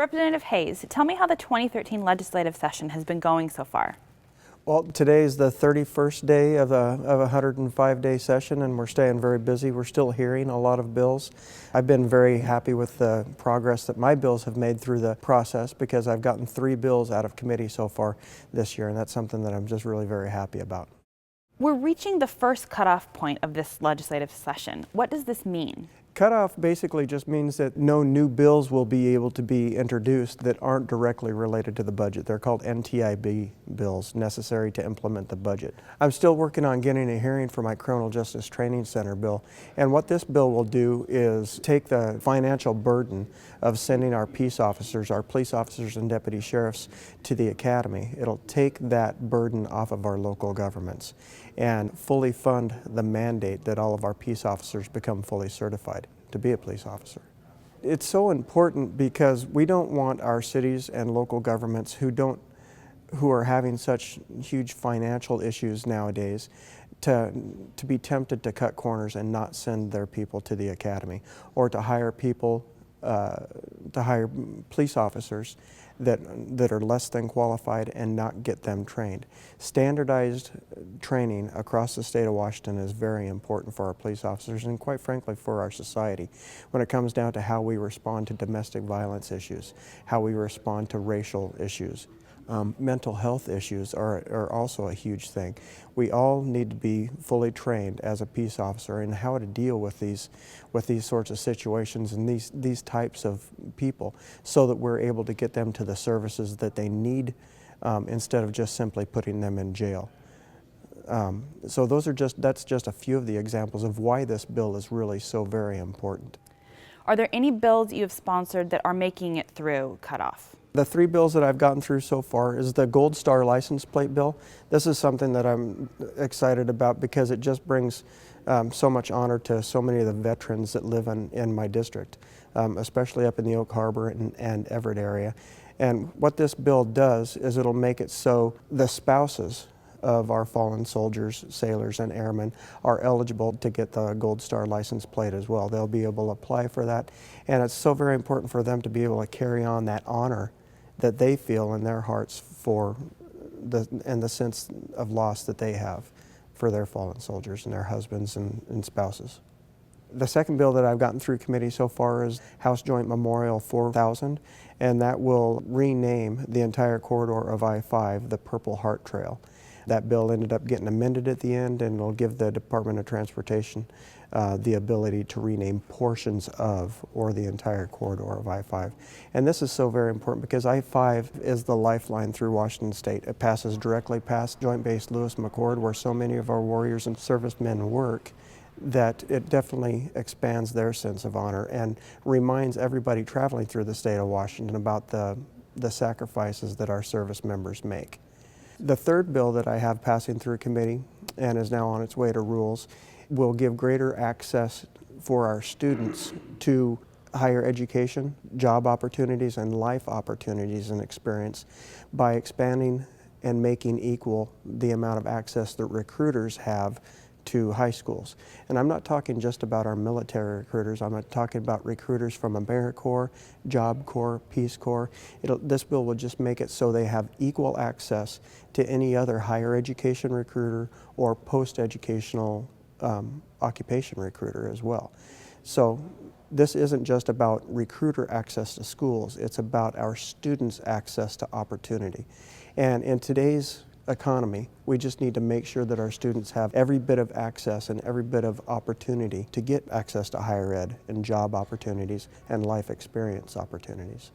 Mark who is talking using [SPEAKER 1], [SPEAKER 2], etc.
[SPEAKER 1] Representative Hayes, tell me how the 2013 legislative session has been going so far.
[SPEAKER 2] Well, today is the 31st day of a 105-day session, and we're staying very busy. We're still hearing a lot of bills. I've been very happy with the progress that my bills have made through the process, because I've gotten 3 bills out of committee so far this year, and that's something that I'm just really very happy about.
[SPEAKER 1] We're reaching the first cutoff point of this legislative session. What does this mean?
[SPEAKER 2] Cutoff basically just means that no new bills will be able to be introduced that aren't directly related to the budget. They're called NTIB bills, necessary to implement the budget. I'm still working on getting a hearing for my Criminal Justice Training Center bill, and what this bill will do is take the financial burden of sending our peace officers, our police officers and deputy sheriffs to the academy. It'll take that burden off of our local governments and fully fund the mandate that all of our peace officers become fully certified to be a police officer. It's so important because we don't want our cities and local governments who are having such huge financial issues nowadays to be tempted to cut corners and not send their people to the academy, or to hire people, to hire police officers that are less than qualified and not get them trained. Standardized training across the state of Washington is very important for our police officers, and quite frankly for our society, when it comes down to how we respond to domestic violence issues, how we respond to racial issues. Mental health issues are also a huge thing. We all need to be fully trained as a peace officer in how to deal with these sorts of situations and these types of people, so that we're able to get them to the services that they need, instead of just simply putting them in jail. So that's just a few of the examples of why this bill is really so very important.
[SPEAKER 1] Are there any bills you have sponsored that are making it through cutoff?
[SPEAKER 2] The 3 bills that I've gotten through so far is the Gold Star license plate bill. This is something that I'm excited about because it just brings so much honor to so many of the veterans that live in my district, especially up in the Oak Harbor and Everett area. And what this bill does is it'll make it so the spouses of our fallen soldiers, sailors, and airmen are eligible to get the Gold Star license plate as well. They'll be able to apply for that, and it's so very important for them to be able to carry on that honor that they feel in their hearts for the sense of loss that they have for their fallen soldiers and their husbands and spouses. The second bill that I've gotten through committee so far is House Joint Memorial 4000, and that will rename the entire corridor of I-5 the Purple Heart Trail. That bill ended up getting amended at the end, and will give the Department of Transportation the ability to rename portions of or the entire corridor of I-5. And this is so very important because I-5 is the lifeline through Washington State. It passes directly past Joint Base Lewis McChord, where so many of our warriors and servicemen work, that it definitely expands their sense of honor and reminds everybody traveling through the state of Washington about the sacrifices that our service members make. The third bill that I have passing through committee and is now on its way to rules will give greater access for our students to higher education, job opportunities, and life opportunities and experience by expanding and making equal the amount of access that recruiters have to high schools. And I'm not talking just about our military recruiters. I'm talking about recruiters from AmeriCorps, Job Corps, Peace Corps. This bill will just make it so they have equal access to any other higher education recruiter or post-educational occupation recruiter as well. So this isn't just about recruiter access to schools, it's about our students' access to opportunity. And in today's economy, we just need to make sure that our students have every bit of access and every bit of opportunity to get access to higher ed and job opportunities and life experience opportunities.